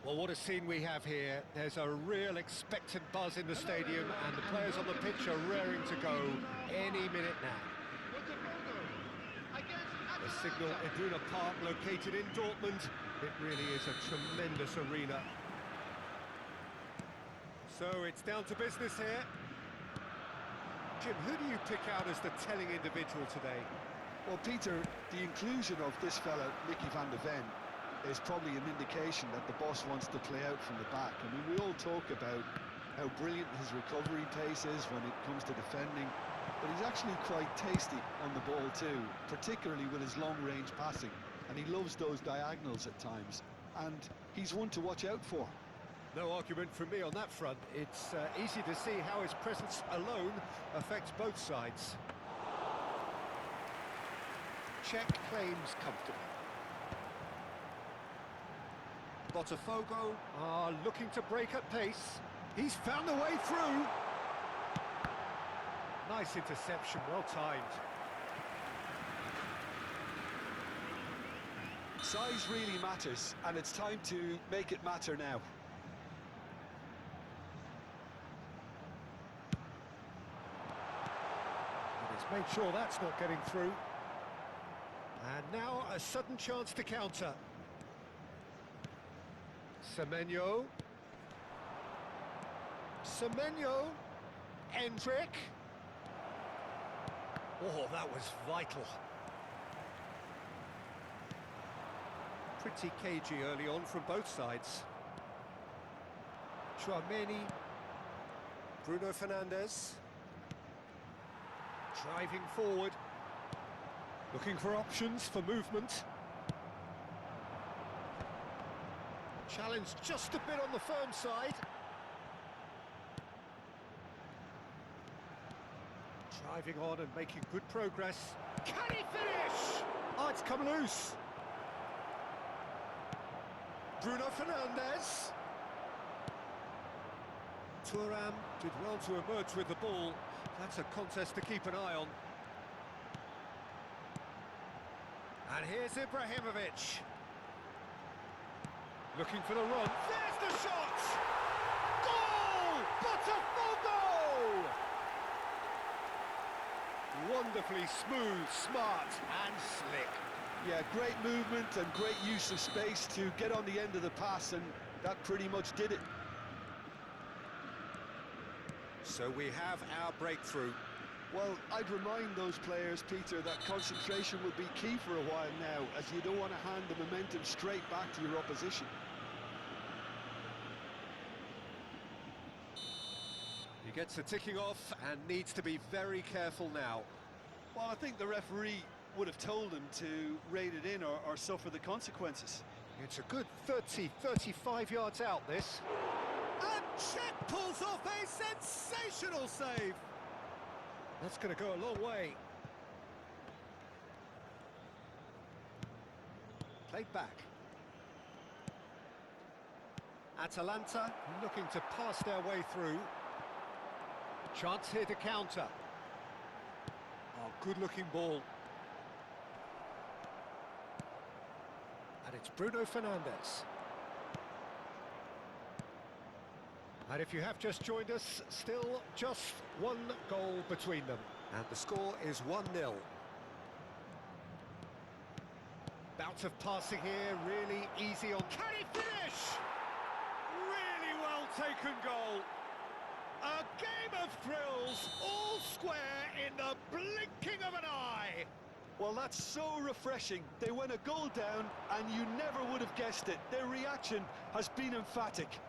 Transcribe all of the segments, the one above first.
Well, what a scene we have here. There's a real expectant buzz in the stadium, and the players on the pitch are raring to go any minute now. The signal Iduna Park, located in Dortmund. It really is a tremendous arena. So it's down to business here. Jim, who do you pick out as the telling individual today? Well, Peter, the inclusion of this fella, Mickey van de Ven, is probably an indication that the boss wants to play out from the back. I mean, we all talk about how brilliant his recovery pace is when it comes to defending, but he's actually quite tasty on the ball too, particularly with his long-range passing, and he loves those diagonals at times, and he's one to watch out for. No argument from me on that front. It's easy to see how his presence alone affects both sides. Check claims comfortably. Botafogo are looking to break at pace. He's found the way through. Nice interception, well timed. Size really matters, and it's time to make it matter now. And he's made sure that's not getting through. And now a sudden chance to counter. Semenyo. Endrick. Oh, that was vital. Pretty cagey early on from both sides. Chouameni. Bruno Fernandes. Driving forward. Looking for options for movement. Challenge just a bit on the firm side. Driving on and making good progress. Can he finish? Oh, it's come loose. Bruno Fernandes. Thuram did well to emerge with the ball. That's a contest to keep an eye on. And here's Ibrahimovic. Looking for the run. There's the shot! Goal! Botafogo! Wonderfully smooth, smart and slick. Yeah, great movement and great use of space to get on the end of the pass, and that pretty much did it. So we have our breakthrough. Well, I'd remind those players, Peter, that concentration will be key for a while now, as you don't want to hand the momentum straight back to your opposition. He gets a ticking off and needs to be very careful now. Well, I think the referee would have told him to rate it in or suffer the consequences. It's a good 30, 35 yards out, this. And Czech pulls off a sensational save. That's going to go a long way. Played back. Atalanta looking to pass their way through. Chance here to counter. Oh, good-looking ball. And it's Bruno Fernandes. And if you have just joined us, still just one goal between them. And the score is 1-0. Bout of passing here, really easy on... Can he finish? Really well taken goal. A game of thrills, all square in the blinking of an eye. Well, that's so refreshing. They went a goal down, and you never would have guessed it. Their reaction has been emphatic.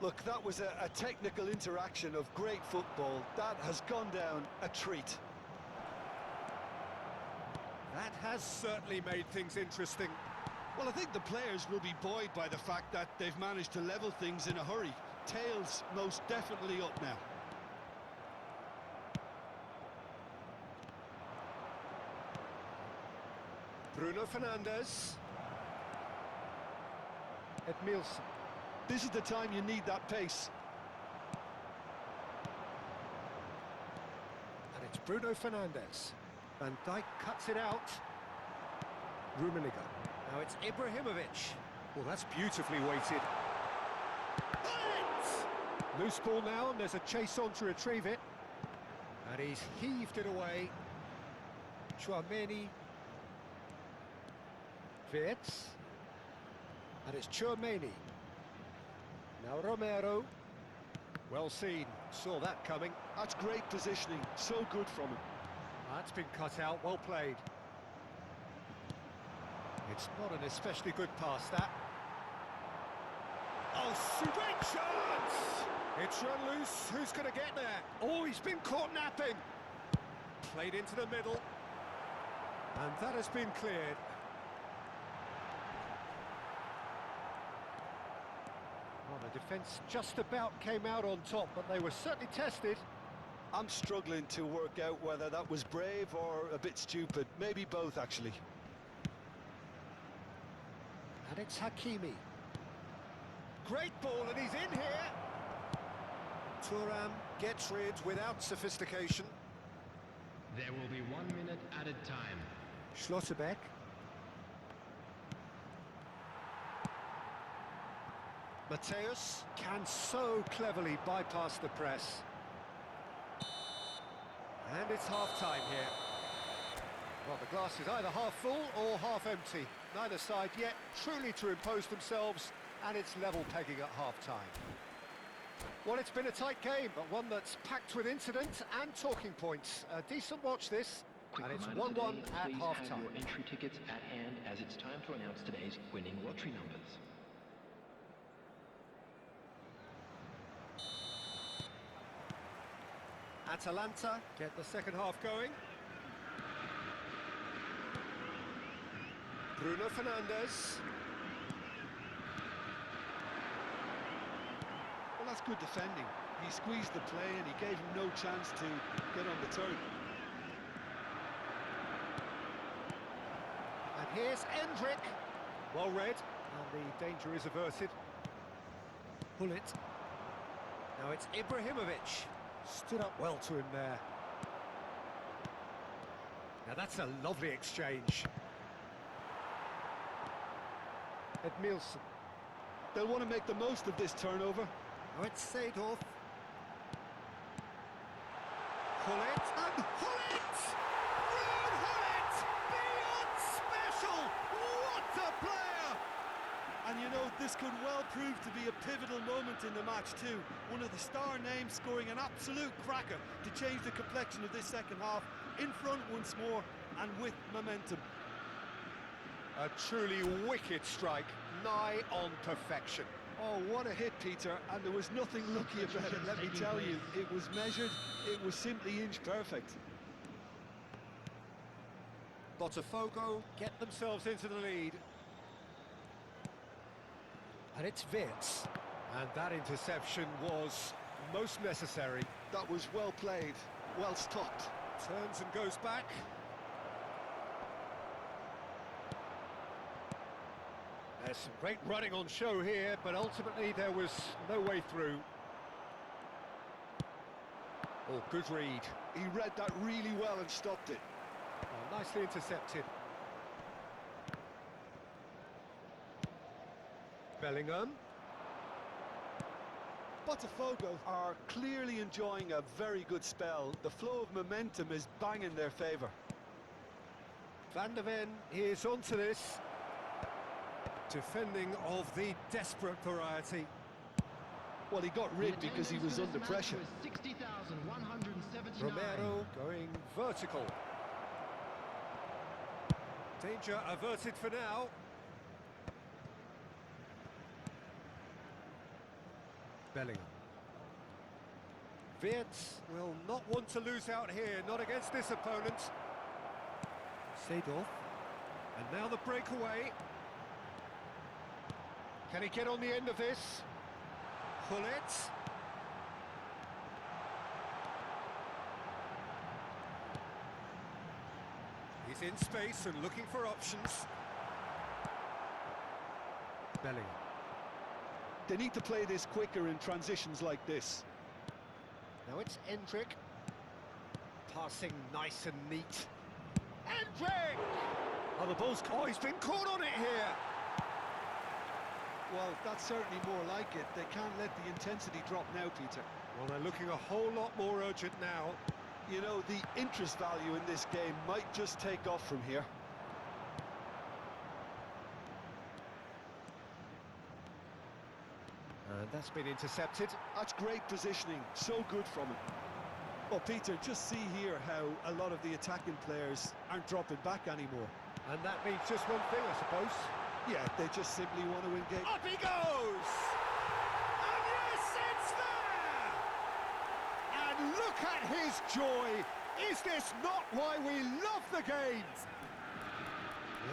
Look, that was a technical interaction of great football. That has gone down a treat. That has certainly made things interesting. Well, I think the players will be buoyed by the fact that they've managed to level things in a hurry. Tails most definitely up now. Bruno Fernandes. Edmilson. This is the time you need that pace. And it's Bruno Fernandes. Van Dijk cuts it out. Rummenigge. Now it's Ibrahimovic. Well, that's beautifully weighted. Loose ball now, and there's a chase on to retrieve it. And he's heaved it away. Chouameni. Wirtz. And it's Chouameni. Now Romero. Well seen, saw that coming. That's great positioning, so good from him. That's been cut out, well played. It's not an especially good pass, that. Oh, great chance! It's run loose, who's going to get there? Oh, he's been caught napping. Played into the middle. And that has been cleared. Well, the defence just about came out on top, but they were certainly tested. I'm struggling to work out whether that was brave or a bit stupid. Maybe both, actually. And it's Hakimi. Great ball, and he's in here. Thuram gets rid without sophistication. There will be 1 minute added time. Schlotterbeck. Mateus can so cleverly bypass the press. And it's half-time here. Well, the glass is either half full or half empty. Neither side yet truly to impose themselves, and it's level pegging at half-time. Well, it's been a tight game, but one that's packed with incident and talking points. A decent watch, this, and it's 1-1 at half-time. Your entry tickets at hand, as it's time to announce today's winning lottery numbers. Atalanta get the second half going. Bruno Fernandes. Well, that's good defending. He squeezed the play and he gave him no chance to get on the turn. And here's Endrick. Well read, and the danger is averted. Pull it. Now it's Ibrahimovic. Stood up well to him there. Now that's a lovely exchange. Edmilson. They'll want to make the most of this turnover. Now it's Seedorf. Hullet and Hullet! Ruud Hullet! Beyond special! What a player! And you know, this could well prove to be a pivotal moment in the match too. One of the star names scoring an absolute cracker to change the complexion of this second half. In front once more and with momentum. A truly wicked strike, nigh on perfection. Oh, what a hit, Peter, and there was nothing lucky about it, let me tell you. It was measured, it was simply inch perfect. Botafogo get themselves into the lead. And it's Wirtz. And that interception was most necessary. That was well played, well stopped. Turns and goes back. There's some great running on show here, but ultimately there was no way through. Oh, good read. He read that really well and stopped it. Oh, nicely intercepted. Bellingham. Botafogo are clearly enjoying a very good spell. The flow of momentum is bang in their favour. Van der Ven is onto this. Defending of the desperate variety. Well, he got rid because he was under pressure. 60,179. Romero going vertical. Danger averted for now. Bellingham. Wirtz will not want to lose out here, not against this opponent. Seedorf. And now the breakaway. Can he get on the end of this? Hullet. He's in space and looking for options. Bellingham. They need to play this quicker in transitions like this. Now it's Endrick. Passing nice and neat. Endrick! Oh, the ball's... Oh, he's been caught on it here. Well, that's certainly more like it. They can't let the intensity drop now, Peter. Well, they're looking a whole lot more urgent now. You know, the interest value in this game might just take off from here. And that's been intercepted. That's great positioning, so good from him. Well, Peter, just see here how a lot of the attacking players aren't dropping back anymore. And that means just one thing, I suppose. Yeah, they just simply want to engage. Up he goes! And yes, it's there! And look at his joy! Is this not why we love the game?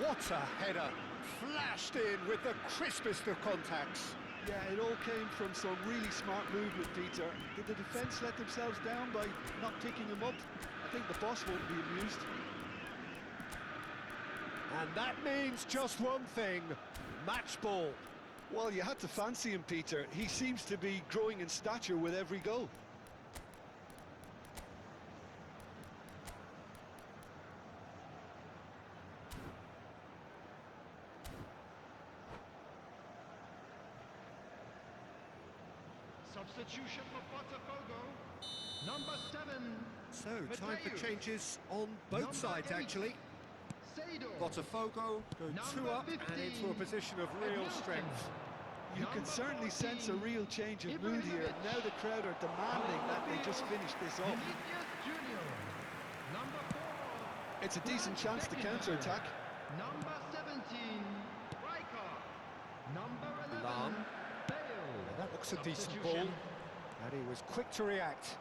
What a header! Flashed in with the crispest of contacts. Yeah, it all came from some really smart movement, Peter. Did the defence let themselves down by not picking him up? I think the boss won't be amused. And that means just one thing, match ball. Well, you had to fancy him, Peter. He seems to be growing in stature with every goal. Substitution for Botafogo. Number 7. So, time for changes on both Number sides, 8. actually. Sado. Botafogo go two Number up and 15. into a position of real Wilson. strength. You can Number certainly sense a 14. real change of mood here. Ibrahimovic. Now the crowd are demanding that they just finish this off. Vinicius Junior. Number 4. It's a decent chance to Beckenbauer. counter-attack. Number 17. Riker. Number 11. Lahm. Bale. That looks a decent Substitution. ball. And he was quick to react.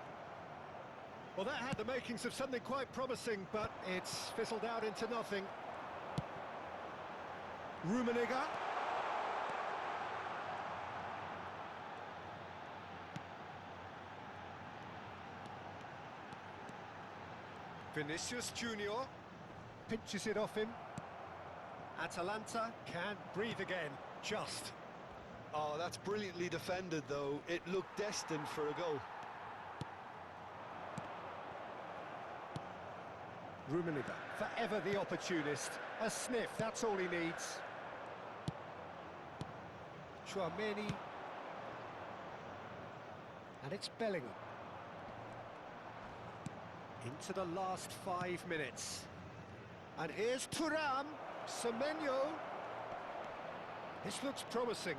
Well, that had the makings of something quite promising, but it's fizzled out into nothing. Rummenigge. Vinicius Junior pinches it off him. Atalanta can't breathe again, just. Oh, that's brilliantly defended, though. It looked destined for a goal. Rummenigge, forever the opportunist. A sniff, that's all he needs. Chouameni. And it's Bellingham. Into the last 5 minutes. And here's Thuram, Semenyo. This looks promising.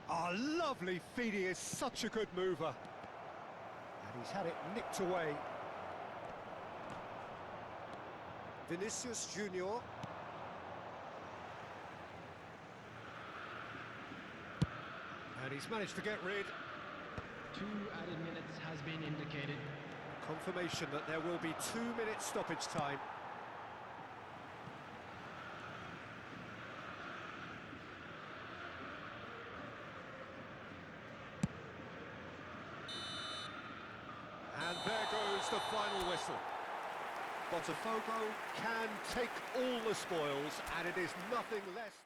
Ah, lovely feed, he is such a good mover. And he's had it nicked away. Vinicius Junior. And he's managed to get rid. 2 added minutes has been indicated. Confirmation that there will be 2 minutes stoppage time. And there goes the final whistle. Botafogo can take all the spoils, and it is nothing less.